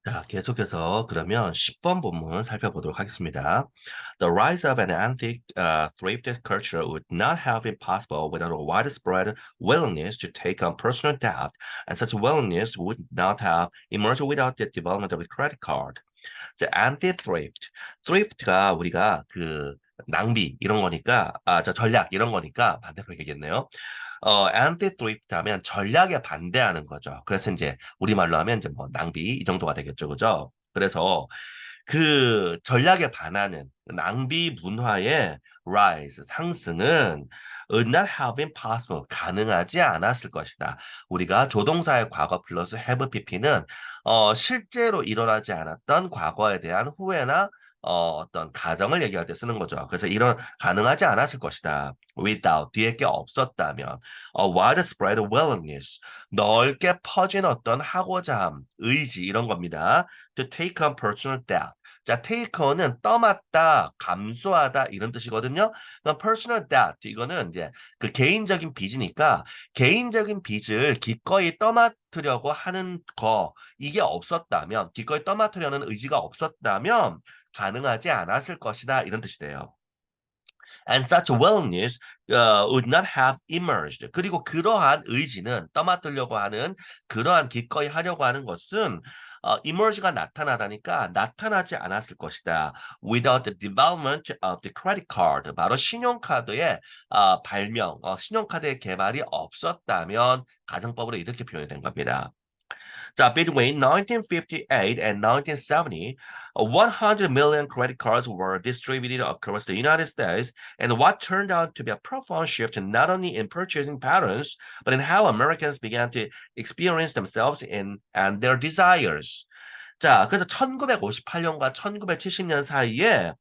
자, 계속해서 그러면 10번 본문 살펴보도록 하겠습니다. The rise of an anti-thrift culture would not have been possible without a widespread willingness to take on personal debt, and such willingness would not have emerged without the development of the credit card. 자, anti-thrift. thrift가 우리가 그 낭비 이런 거니까, 전략 이런 거니까 반대로 얘기했네요. anti-thrift 하면 전략에 반대하는 거죠. 그래서 이제 우리말로 하면 이제 뭐 낭비 이 정도가 되겠죠, 그죠? 그래서 그 전략에 반하는 낭비 문화의 rise 상승은 would not have been possible 가능하지 않았을 것이다. 우리가 조동사의 과거 플러스 have pp는 실제로 일어나지 않았던 과거에 대한 후회나 어떤 가정을 얘기할 때 쓰는 거죠. 그래서 이런 가능하지 않았을 것이다. without 뒤에 게 없었다면 widespread willingness 넓게 퍼진 어떤 하고자 함, 의지 이런 겁니다. to take on personal debt. 자, take on은 떠맡다, 감수하다 이런 뜻이거든요. 그럼 personal debt 이거는 이제 그 개인적인 빚이니까 개인적인 빚을 기꺼이 떠맡으려고 하는 거 이게 없었다면 기꺼이 떠맡으려는 의지가 없었다면 가능하지 않았을 것이다 이런 뜻이 돼요. And such willingness would not have emerged. 그리고 그러한 의지는 떠맡으려고 하는 그러한 기꺼이 하려고 하는 것은 emerge가 나타나다니까 나타나지 않았을 것이다. Without the development of the credit card. 바로 신용카드의 발명, 신용카드의 개발이 없었다면 가정법으로 이렇게 표현이 된 겁니다. 자, between 1958 and 1970, 100 million credit cards were distributed across the United States, and what turned out to be a profound shift not only in purchasing patterns, but in how Americans began to experience themselves in and their desires. 자, 그래서 1958년과 1970년 사이에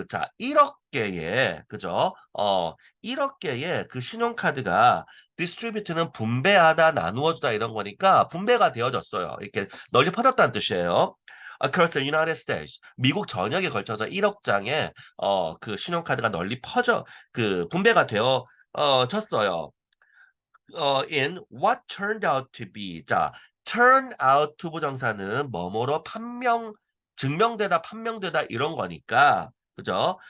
자, 1억 개의, 그죠? 1억 개의 그 신용카드가 디스트리뷰트는 분배하다, 나누어주다 이런 거니까 분배가 되어졌어요. 이렇게 널리 퍼졌다는 뜻이에요. Across the United States. 미국 전역에 걸쳐서 1억 장의, 그 신용카드가 널리 분배가 졌어요. in what turned out to be. 자, turn out to 부정사는 뭐뭐로 증명되다, 판명되다 이런 거니까, 그죠?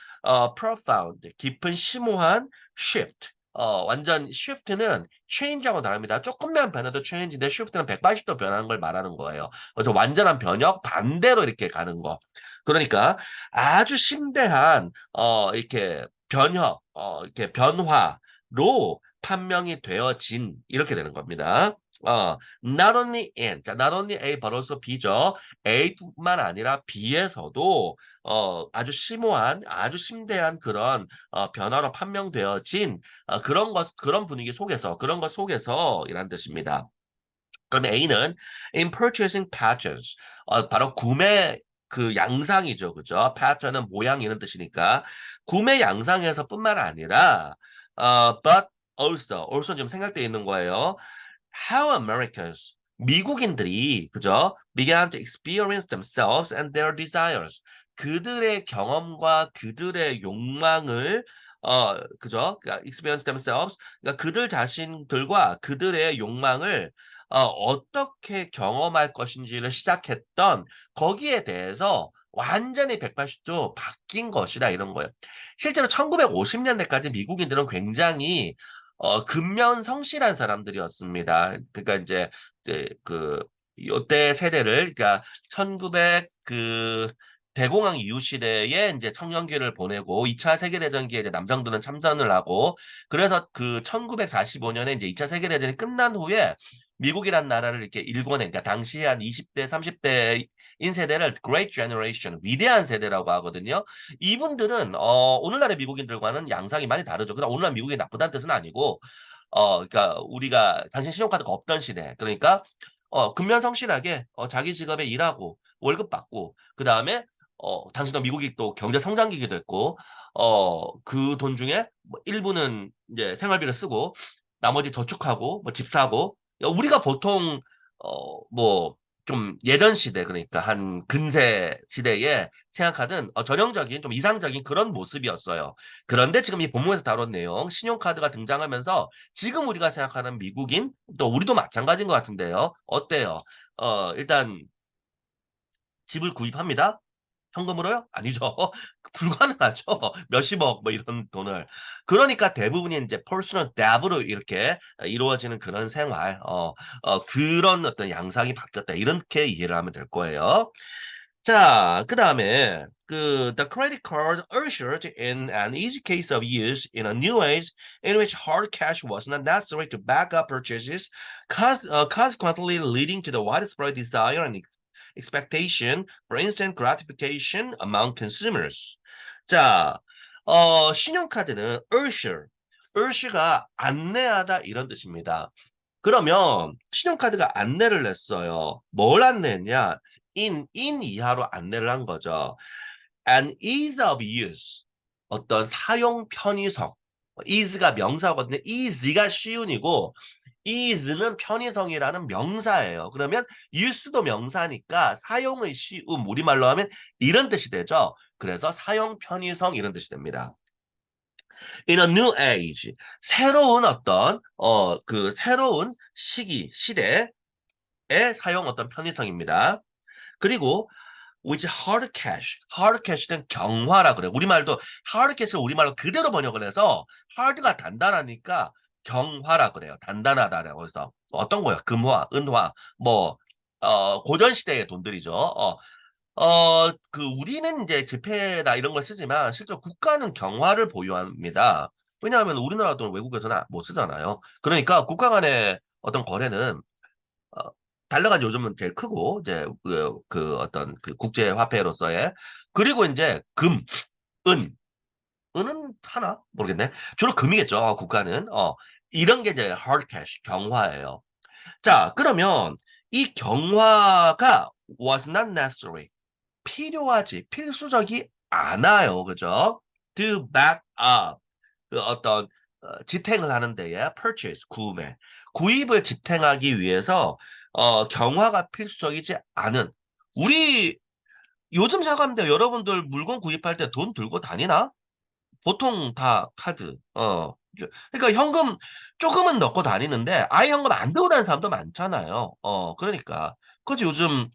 profound, 깊은 심오한 shift. 완전 shift는 change하고 다릅니다. 조금만 변해도 change인데 shift는 180도 변하는 걸 말하는 거예요. 그래서 완전한 변혁, 반대로 이렇게 가는 거. 그러니까 아주 심대한, 이렇게 이렇게 변화로 판명이 되어진 이렇게 되는 겁니다. not only in, 자, not only A 벌어서 B죠. A뿐만 아니라 B에서도 아주 심오한, 아주 심대한 그런 변화로 판명되어진 그런 분위기 속에서, 그런 것 속에서 이란 뜻입니다. 그럼 A는 in purchasing patterns, 바로 구매 그 양상이죠, 그죠? pattern은 모양 이런 뜻이니까 구매 양상에서뿐만 아니라 but also 지금 생각되어 있는 거예요. How Americans 미국인들이 그죠? began to experience themselves and their desires. 그들의 경험과 그들의 욕망을 그죠? 그러니까 experience themselves. 그러니까 그들 자신들과 그들의 욕망을 어떻게 경험할 것인지를 시작했던 거기에 대해서 완전히 180도 바뀐 것이다 이런 거예요. 실제로 1950년대까지 미국인들은 굉장히 근면 성실한 사람들이었습니다. 그러니까 이제 요때 세대를 그러니까 1900 대공황 이후 시대에 이제 청년기를 보내고 2차 세계대전기에 이제 남성들은 참전을 하고 그래서 그 1945년에 이제 2차 세계대전이 끝난 후에 미국이란 나라를 이렇게 일궈낸 그러니까 당시에 한 20대, 30대인 세대를 Great Generation, 위대한 세대라고 하거든요. 이분들은 오늘날의 미국인들과는 양상이 많이 다르죠. 그러나 오늘날 미국이 나쁘다는 뜻은 아니고 그러니까 우리가 당신 신용카드가 없던 시대. 그러니까 근면성실하게 자기 직업에 일하고 월급 받고 그다음에 당시도 미국이 또 경제 성장기기도 했고 그 돈 중에 뭐 일부는 이제 생활비를 쓰고 나머지 저축하고 뭐 집 사고 우리가 보통 뭐 좀 예전 시대 그러니까 한 근세 시대에 생각하던 전형적인 좀 이상적인 그런 모습이었어요. 그런데 지금 이 본문에서 다룬 내용 신용카드가 등장하면서 지금 우리가 생각하는 미국인 또 우리도 마찬가지인 것 같은데요. 어때요? 일단 집을 구입합니다. 현금으로요? 아니죠. 불가능하죠. 몇십억 뭐 이런 돈을. 그러니까 대부분이 이제 personal debt로 이렇게 이루어지는 그런 생활, 그런 어떤 양상이 바뀌었다. 이렇게 이해를 하면 될 거예요. 자, 그 다음에 the credit card ushered in an easy case of use in a new age in which hard cash was not necessary to back up purchases, consequently leading to the widespread desire and expectation for instant gratification among consumers. 자, 신용카드는 urge가 안내하다 이런 뜻입니다. 그러면 신용카드가 안내를 냈어요. 뭘 안내했냐? in 이하로 안내를 한 거죠. And ease of use. 어떤 사용 편의성. ease가 명사거든요. easy가 쉬운이고 is는 편의성이라는 명사예요. 그러면 use도 명사니까 사용의 쉬움, 우리말로 하면 이런 뜻이 되죠. 그래서 사용 편의성 이런 뜻이 됩니다. In a new age, 새로운 어떤 그 새로운 시대에 사용 어떤 편의성입니다. 그리고 with hard cash는 경화라 그래요. 우리말도 hard cash를 우리말로 그대로 번역을 해서 hard가 단단하니까 경화라 그래요. 단단하다라고 해서 어떤 거야? 금화, 은화, 뭐 고전 시대의 돈들이죠. 우리는 이제 지폐나 이런 걸 쓰지만 실제로 국가는 경화를 보유합니다. 왜냐하면 우리나라 돈을 외국에서는 못 쓰잖아요. 그러니까 국가 간의 어떤 거래는 어, 달러가 요즘은 제일 크고 이제 그 어떤 그 국제 화폐로서의 그리고 이제 은은 하나 모르겠네. 주로 금이겠죠. 국가는 이런 게 이제 hard cash 경화예요. 자, 그러면 이 경화가 was not necessary 필수적이 않아요. 그죠? To back up 그 어떤 지탱을 하는 데에 purchase 구입을 지탱하기 위해서 경화가 필수적이지 않은 우리 요즘 생각하면 여러분들 물건 구입할 때 돈 들고 다니나? 보통 다 카드. 그러니까 현금 조금은 넣고 다니는데 아예 현금 안 들고 다니는 사람도 많잖아요. 그러니까 그래서 요즘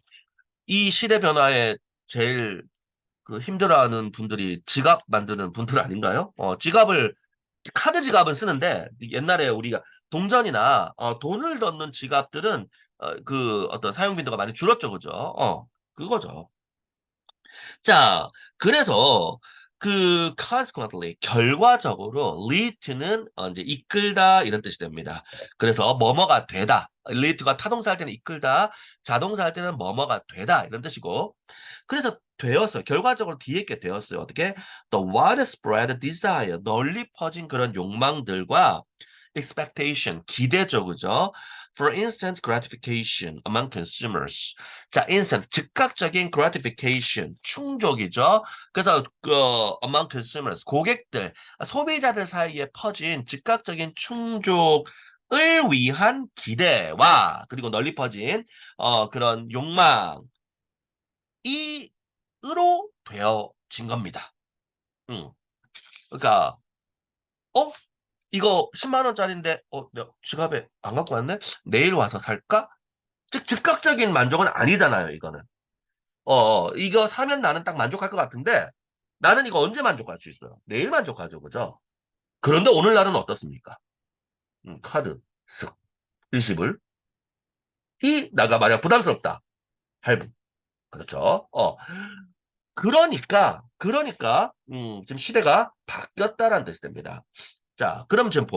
이 시대 변화에 제일 그 힘들어하는 분들이 지갑 만드는 분들 아닌가요? 카드 지갑은 쓰는데 옛날에 우리가 동전이나 돈을 넣는 지갑들은 그 어떤 사용 빈도가 많이 줄었죠, 그죠? 그거죠. 자, 그래서 그 consequently 결과적으로 lead는 이제 이끌다 이런 뜻이 됩니다. 그래서 뭐뭐가 되다. lead가 타동사 할 때는 이끌다, 자동사 할 때는 뭐뭐가 되다 이런 뜻이고. 그래서 되었어요. 결과적으로 뒤에 게 되었어요. 어떻게? The widespread desire 널리 퍼진 그런 욕망들과 expectation 기대죠, 그죠? For instant gratification among consumers. 자, instant 즉각적인 gratification 충족이죠. 그래서 among consumers 고객들 소비자들 사이에 퍼진 즉각적인 충족을 위한 기대와 그리고 널리 퍼진 그런 욕망이 으로 되어진 겁니다. 그러니까 어 이거 10만 원짜리인데 내가 지갑에 안 갖고 왔네? 내일 와서 살까? 즉각적인 만족은 아니잖아요, 이거는. 이거 사면 나는 딱 만족할 것 같은데 나는 이거 언제 만족할 수 있어요? 내일 만족하죠, 그죠? 그런데 오늘날은 어떻습니까? 카드, 쓱, 일시불. 나가 만약 부담스럽다. 할부. 그렇죠. 지금 시대가 바뀌었다라는 뜻이 됩니다. 자, 그럼 지금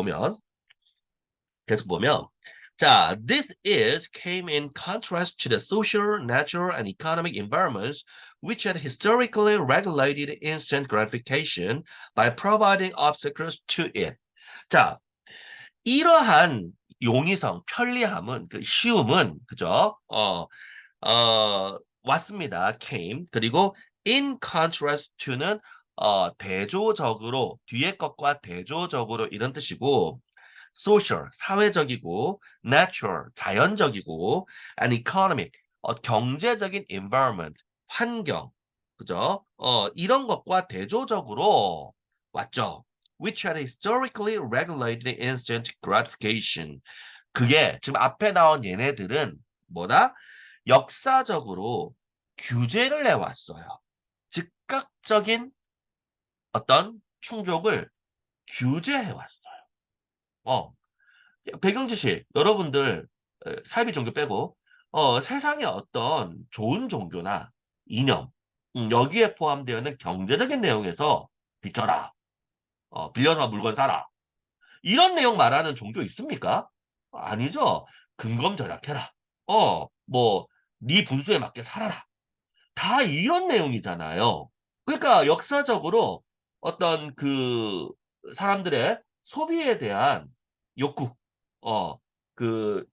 계속 보면, 자, this is came in contrast to the social, natural, and economic environments which had historically regulated instant gratification by providing obstacles to it. 자, 이러한 용이성, 편리함은, 그 쉬움은, 그죠? 왔습니다. came. 그리고 in contrast to는 대조적으로, 뒤에 것과 대조적으로 이런 뜻이고, social, 사회적이고, natural, 자연적이고, and economic, 경제적인 environment, 환경, 그죠? 이런 것과 대조적으로 왔죠. Which had historically regulated instant gratification. 그게 지금 앞에 나온 얘네들은 뭐다? 역사적으로 규제를 내왔어요. 즉각적인 어떤 충족을 규제해왔어요. 어, 배경 지식, 여러분들 사이비 종교 빼고 세상의 어떤 좋은 종교나 이념, 여기에 포함되어 있는 경제적인 내용에서 빚져라, 빌려서 물건 사라. 이런 내용 말하는 종교 있습니까? 아니죠. 근검 절약해라. 뭐, 네 분수에 맞게 살아라. 다 이런 내용이잖아요. 그러니까 역사적으로 어떤 그 사람들의 소비에 대한 욕구, 어,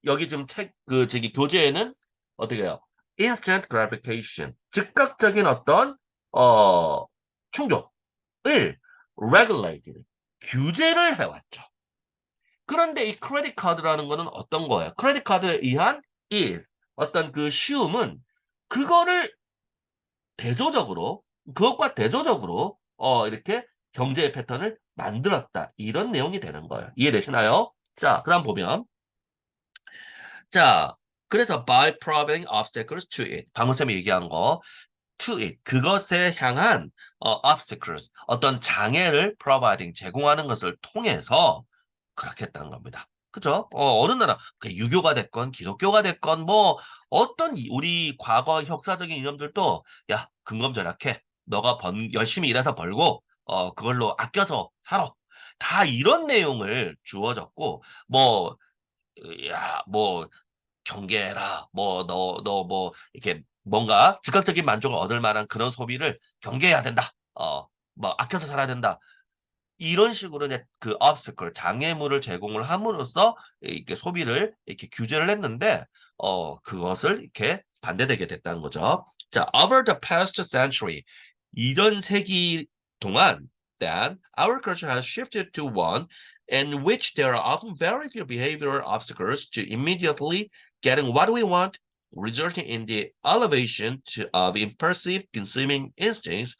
여기 지금 저기 교재에는 어떻게 해요? instant gratification, 즉각적인 어떤, 어, 충족을 regulate, 규제를 해왔죠. 그런데 이 크레딧 카드라는 거는 어떤 거예요? 크레딧 카드에 의한 is, 어떤 그 쉬움은 그거를 대조적으로 그것과 대조적으로 이렇게 경제의 패턴을 만들었다. 이런 내용이 되는 거예요. 이해되시나요? 자, 그다음 보면 자, 그래서 by providing obstacles to it. 방금 전에 얘기한 거 to it. 그것에 향한 obstacles. 어떤 장애를 providing 제공하는 것을 통해서 그렇게 했다는 겁니다. 그죠? 어느 나라, 유교가 됐건, 기독교가 됐건, 뭐, 어떤 우리 과거 역사적인 이념들도, 야, 근검절약해. 너가 열심히 일해서 벌고, 그걸로 아껴서 살아. 다 이런 내용을 주어졌고, 뭐, 야, 뭐, 경계해라. 뭐, 뭐, 이렇게 뭔가 즉각적인 만족을 얻을 만한 그런 소비를 경계해야 된다. 뭐, 아껴서 살아야 된다. 이런 식으로 이제 그 obstacle, 장애물을 제공을 함으로써 이렇게 소비를 이렇게 규제를 했는데, 그것을 이렇게 반대되게 됐다는 거죠. 자, over the past century, 이전 세기 동안, then our culture has shifted to one in which there are often very few behavioral obstacles to immediately getting what we want, resulting in the elevation of impulsive consuming instincts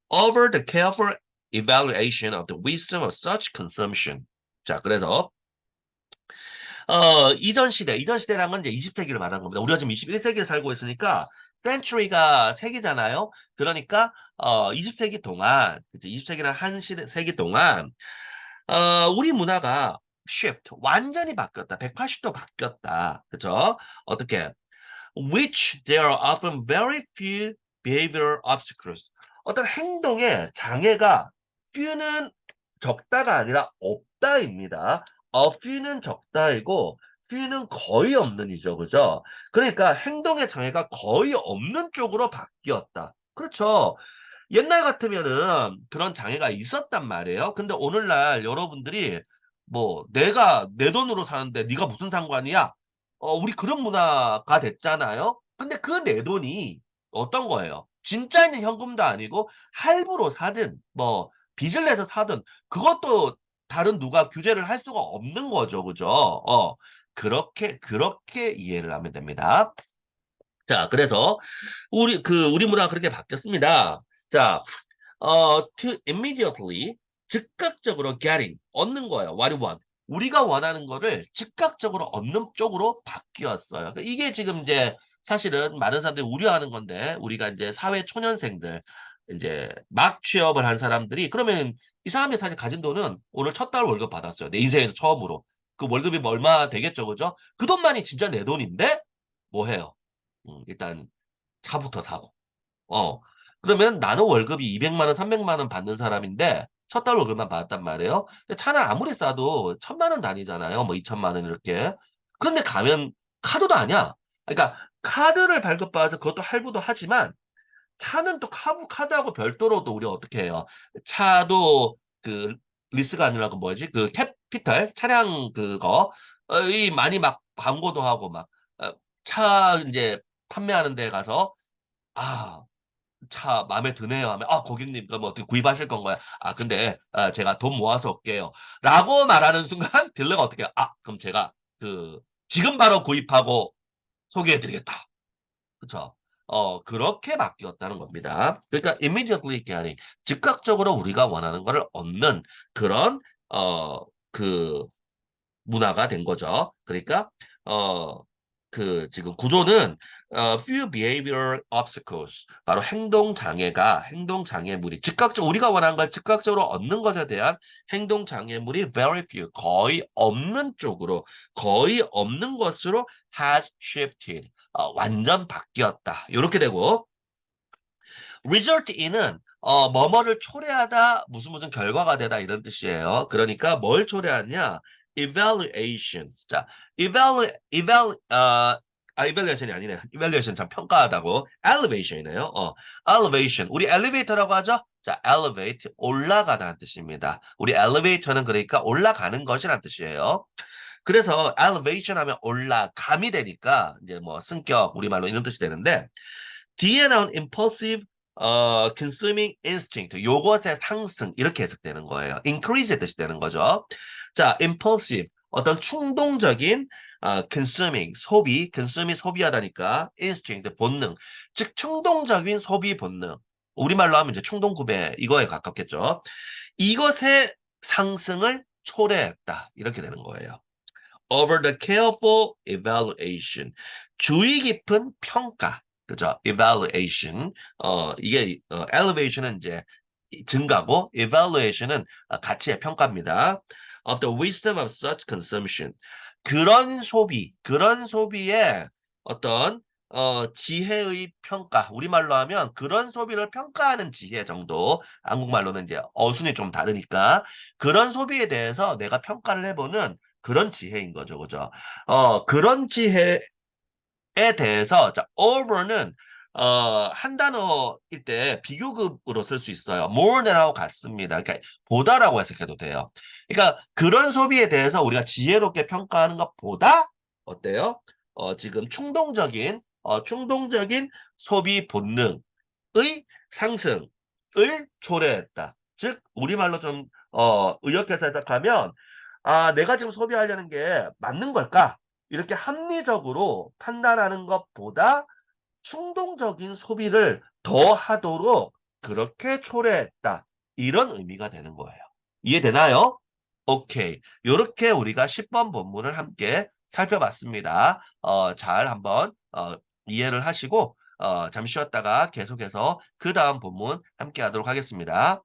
over the careful evaluation of the wisdom of such consumption. 자, 그래서 이전 시대란 건 이제 20세기를 말하는 겁니다. 우리가 지금 21세기를 살고 있으니까 century가 세기잖아요. 그러니까 20세기 동안, 그치? 20세기란 한 세기 동안 우리 문화가 shift 완전히 바뀌었다. 180도 바뀌었다. 그죠? 어떻게? which there are often very few behavioral obstacles. 어떤 행동에 장애가 few는 적다가 아니라 없다입니다. few는 적다이고 few는 거의 없는이죠. 그죠? 그러니까 행동의 장애가 거의 없는 쪽으로 바뀌었다. 그렇죠. 옛날 같으면은 그런 장애가 있었단 말이에요. 근데 오늘날 여러분들이 뭐 내가 내 돈으로 사는데 네가 무슨 상관이야? 우리 그런 문화가 됐잖아요. 근데 그 내 돈이 어떤 거예요? 진짜 있는 현금도 아니고 할부로 사든 뭐 빚을 내서 사든 그것도 다른 누가 규제를 할 수가 없는 거죠. 그죠? 그렇게 이해를 하면 됩니다. 자, 그래서 우리 문화가 그렇게 바뀌었습니다. 자, to immediately 즉각적으로 getting 얻는 거예요. what you want. 우리가 원하는 거를 즉각적으로 얻는 쪽으로 바뀌었어요. 그러니까 이게 지금 이제 사실은 많은 사람들이 우려하는 건데 우리가 이제 사회 초년생들 이제 막 취업을 한 사람들이 그러면 이 사람이 사실 가진 돈은 오늘 첫 달 월급 받았어요. 내 인생에서 처음으로. 그 월급이 뭐 얼마 되겠죠, 그죠? 그 돈만이 진짜 내 돈인데 뭐 해요? 일단 차부터 사고. 어. 그러면 나는 월급이 200만 원, 300만 원 받는 사람인데 첫 달 월급만 받았단 말이에요. 근데 차는 아무리 싸도 1000만 원 단위잖아요. 뭐 2천만 원 이렇게. 그런데 가면 카드도 아니야. 그러니까 카드를 발급받아서 그것도 할부도 하지만 차는 또 카드하고 별도로도 우리 어떻게 해요? 차도 그 리스가 아니라 그 뭐지? 그 캐피탈 차량 그거 이 많이 막 광고도 하고 막 차 이제 판매하는 데 가서 아, 차 마음에 드네요 하면 고객님 그럼 어떻게 구입하실 건가요? 근데 제가 돈 모아서 올게요. 라고 말하는 순간 딜러가 어떻게 해요? 그럼 제가 지금 바로 구입하고 소개해 드리겠다. 그쵸? 그렇게 바뀌었다는 겁니다. 그러니까 immediately getting 즉각적으로 우리가 원하는 거를 얻는 그런 그 문화가 된 거죠. 그러니까 어 지금 구조는 few behavioral obstacles 바로 행동 장애물이 즉각적으로 우리가 원하는 걸 즉각적으로 얻는 것에 대한 행동 장애물이 very few 거의 없는 쪽으로 거의 없는 것으로 has shifted 완전 바뀌었다 이렇게 되고 result in은 뭐뭐를 초래하다 무슨 무슨 결과가 되다 이런 뜻이에요. 그러니까 뭘 초래하냐? evaluation. 자, evaluation이 아니네. evaluation 참 평가하다고. elevation이네요. elevation. 우리 엘리베이터라고 하죠? 자, elevate 올라가다는 뜻입니다. 우리 elevator는 그러니까 올라가는 것이란 뜻이에요. 그래서 elevation 하면 올라감이 되니까 이제 뭐 승격 우리말로 이런 뜻이 되는데 뒤에 나온 impulsive consuming instinct 요것의 상승 이렇게 해석되는 거예요. increase의 뜻이 되는 거죠. 자, impulsive 어떤 충동적인 consuming 소비, consum이 소비하다니까 instinct 본능, 즉 충동적인 소비 본능. 우리말로 하면 이제 충동 구매 이거에 가깝겠죠. 이것의 상승을 초래했다 이렇게 되는 거예요. over the careful evaluation. 주의 깊은 평가. 그죠? evaluation. 이게, elevation은 이제 증가고, evaluation은 가치의 평가입니다. of the wisdom of such consumption. 그런 소비의 어떤, 지혜의 평가. 우리말로 하면 그런 소비를 평가하는 지혜 정도. 한국말로는 이제 어순이 좀 다르니까. 그런 소비에 대해서 내가 평가를 해보는 그런 지혜인 거죠, 그죠? 그런 지혜에 대해서, 자, over는, 한 단어일 때 비교급으로 쓸 수 있어요. more than하고 같습니다. 그러니까, 보다라고 해석해도 돼요. 그러니까, 그런 소비에 대해서 우리가 지혜롭게 평가하는 것보다, 어때요? 지금 충동적인 소비 본능의 상승을 초래했다. 즉, 우리말로 좀, 의역해서 해석하면, 내가 지금 소비하려는 게 맞는 걸까? 이렇게 합리적으로 판단하는 것보다 충동적인 소비를 더 하도록 그렇게 초래했다. 이런 의미가 되는 거예요. 이해되나요? 오케이. 이렇게 우리가 10번 본문을 함께 살펴봤습니다. 잘 한번 이해를 하시고 잠시 쉬었다가 계속해서 그 다음 본문 함께 하도록 하겠습니다.